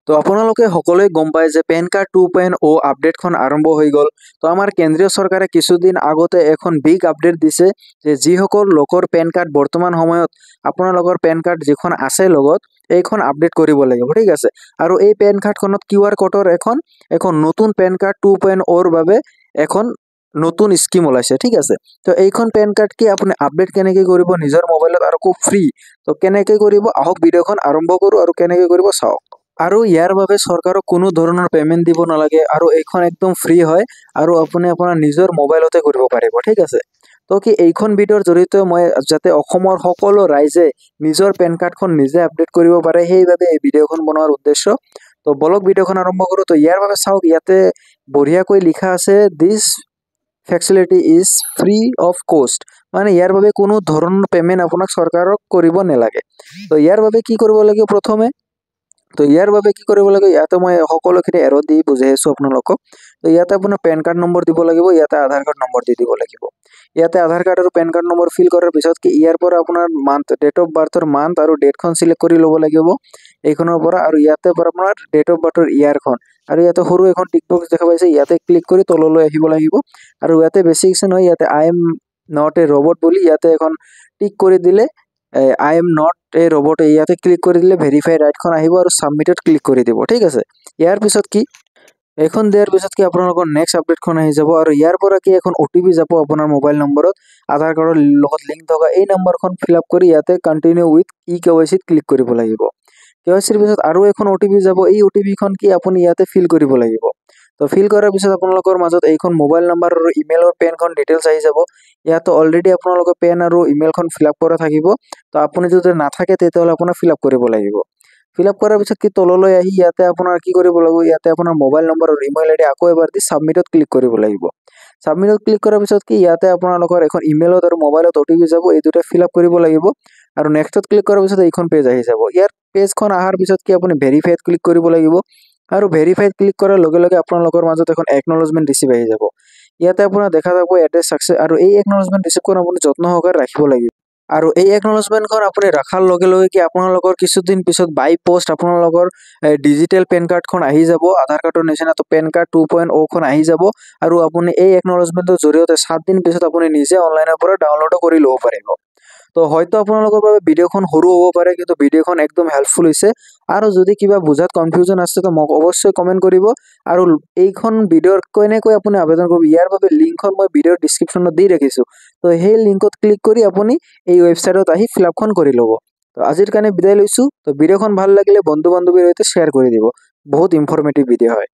তো আপোনালোকে সকলোৱে গম পায় যে পেন কাৰ্ড 2.0 আপডেটখন আৰম্ভ হৈ গ'ল। তো আমাৰ কেন্দ্ৰীয় চৰকাৰে কিছুদিন আগতে এখন বিগ আপডেট দিছে যে যিসকল লোকৰ পেন কাৰ্ড বৰ্তমান সময়ত আপোনালোকৰ পেন কাৰ্ড যিখন আছে লগত এইখন আপডেট কৰিব লাগিব, ঠিক আছে। আৰু এই পেন কাৰ্ডখনত QR কোডৰ এখন নতুন পেন কাৰ্ড 2.0 বাবে এখন নতুন স্কিম ওলাইছে, ঠিক আছে। তো এইখন পেন কাৰ্ড কি আপুনি আপডেট কেনেকৈ কৰিব নিজৰ মোবাইলত আৰু খুব ফ্ৰী। তো কেনেকৈ কৰিব আহক ভিডিঅ'খন আৰম্ভ কৰোঁ আৰু কেনেকৈ কৰিব চাওক। আৰু ইয়াৰ বাবে চৰকাৰক কোনো ধৰণৰ পেমেণ্ট দিব নালাগে আৰু এইখন একদম ফ্ৰী হয় আৰু আপুনি আপোনাৰ নিজৰ মোবাইলতে কৰিব পাৰিব, ঠিক আছে। তো কি এইখন ভিডিঅ'ৰ জৰিয়তে মই যাতে অসমৰ সকলো ৰাইজে নিজৰ পেন কাৰ্ডখন নিজে আপডেট কৰিব পাৰে সেইবাবে এই ভিডিঅ'খন বনোৱাৰ উদ্দেশ্য। তো বলক ভিডিঅ'খন আৰম্ভ কৰোঁ। তো ইয়াৰ বাবে চাওক ইয়াতে বঢ়িয়াকৈ লিখা আছে দিছ ফেচিলিটি ইজ ফ্ৰী অফ কষ্ট, মানে ইয়াৰ বাবে কোনো ধৰণৰ পেমেণ্ট আপোনাক চৰকাৰক কৰিব নালাগে। তো ইয়াৰ বাবে কি কৰিব লাগিব প্ৰথমে, তো ইয়াৰ বাবে কি কৰিব লাগে ইয়াতে মই সকলোখিনি এৰ দি বুজাই আছোঁ আপোনালোকক। তো ইয়াতে আপোনাৰ পেন কাৰ্ড নম্বৰ দিব লাগিব, ইয়াতে আধাৰ কাৰ্ড নম্বৰ দি দিব লাগিব। ইয়াতে আধাৰ কাৰ্ড আৰু পেন কাৰ্ড নম্বৰ ফিল কৰাৰ পিছত কি ইয়াৰ পৰা আপোনাৰ মান্থ ডেট অফ বাৰ্থৰ মান্থ আৰু ডেটখন চিলেক্ট কৰি ল'ব লাগিব এইখনৰ পৰা। আৰু ইয়াতে পৰা আপোনাৰ ডেট অফ বাৰ্থৰ ইয়াৰখন আৰু ইয়াতে সৰু এখন টিক বক্স দেখা পাইছে, ইয়াতে ক্লিক কৰি তললৈ আহিব লাগিব। আৰু ইয়াতে বেছি কিছু নহয়, ইয়াতে I am not a robot বুলি ইয়াতে এখন টিক কৰি দিলে I am not a robot ইয়াতে ক্লিক কৰি দিলে ভেৰিফাই ৰাইটখন আহিব আৰু ছাবমিটত ক্লিক কৰি দিব, ঠিক আছে। ইয়াৰ পিছত কি এইখন দিয়াৰ পিছত কি আপোনালোকৰ নেক্সট আপডেটখন আহি যাব আৰু ইয়াৰ পৰা কি এখন OTP যাব আপোনাৰ মোবাইল নম্বৰত আধাৰ কাৰ্ডৰ লগত লিংক থকা এই নম্বৰখন ফিল আপ কৰি ইয়াতে কণ্টিনিউ উইথ KYC ক্লিক কৰিব লাগিব। KYCৰ পিছত আৰু এখন OTP যাব, এই OTPখন কি আপুনি ইয়াতে ফিল কৰিব লাগিব। তো ফিল কৰাৰ পিছত আপোনালোকৰ মাজত এইখন মোবাইল নম্বৰ আৰু ইমেইলৰ পেনখন ডিটেইলছ আহি যাব। ইয়াতে অলৰেডি আপোনালোকৰ পেন আৰু ইমেইলখন ফিল আপ কৰা থাকিব। তো আপুনি যদি নাথাকে তেতিয়াহ'লে আপোনাৰ ফিল আপ কৰিব লাগিব। ফিল আপ কৰাৰ পিছত কি তললৈ আহি ইয়াতে আপোনাৰ কি কৰিব লাগিব, ইয়াতে আপোনাৰ মোবাইল নম্বৰ আৰু ইমেইল ID আকৌ এবাৰ দি ছাবমিটত ক্লিক কৰিব লাগিব। ছাবমিটত ক্লিক কৰাৰ পিছত কি ইয়াতে আপোনালোকৰ এখন ইমেইলত আৰু মোবাইলত OTP যাব, এই দুটা ফিল আপ কৰিব লাগিব। আৰু নেক্সটত ক্লিক কৰাৰ পিছত এইখন পেজ আহি যাব। ইয়াৰ পেজখন অহাৰ পিছত কি আপুনি ভেৰিফাইত ক্লিক কৰিব লাগিব আৰু ভেৰিফাইত ক্লিক কৰাৰ লগে লগে আপোনালোকৰ মাজত এখন একনলেজমেণ্ট ৰিচিপ্ট আহি যাব। ইয়াতে আপোনাৰ দেখা যাব এড্ৰেছ ছাকচেছ আৰু এই একনলেজমেণ্ট ৰিচিপ্টখন আপুনি যত্ন সহকাৰে ৰাখিব লাগিব। আৰু এই একনলেজমেণ্টখন আপুনি ৰখাৰ লগে লগে কি আপোনালোকৰ কিছুদিন পিছত বাই পোষ্ট আপোনালোকৰ ডিজিটেল পেন কাৰ্ডখন আহি যাব, আধাৰ কাৰ্ডৰ নিচিনা। তো পেন কাৰ্ড 2.0 খন আহি যাব আৰু আপুনি এই একনলেজমেণ্টৰ জৰিয়তে 7 দিন পিছত আপুনি নিজে অনলাইনৰ পৰা ডাউনলোড কৰি ল'ব পাৰিব। তো হয়তো আপোনালোকৰ বাবে ভিডিঅ'খন সৰু হ'ব পাৰে, কিন্তু ভিডিঅ'খন একদম হেল্পফুল হৈছে। আৰু যদি কিবা বুজাত কনফিউজন আছে তো মোক অৱশ্যই কমেণ্ট কৰিব। আৰু এইখন ভিডিঅ'ৰ কেনেকৈ আপুনি আবেদন কৰিব ইয়াৰ বাবে লিংকখন মই ভিডিঅ'ৰ ডিছক্ৰিপশ্যনত দি ৰাখিছোঁ। তো সেই লিংকত ক্লিক কৰি আপুনি এই ৱেবছাইটত আহি ফিল আপখন কৰি ল'ব। তো আজিৰ কাৰণে বিদায় লৈছোঁ। তো ভিডিঅ'খন ভাল লাগিলে বন্ধু বান্ধৱীৰ সৈতে শ্বেয়াৰ কৰি দিব, বহুত ইনফৰ্মেটিভ ভিডিঅ' হয়।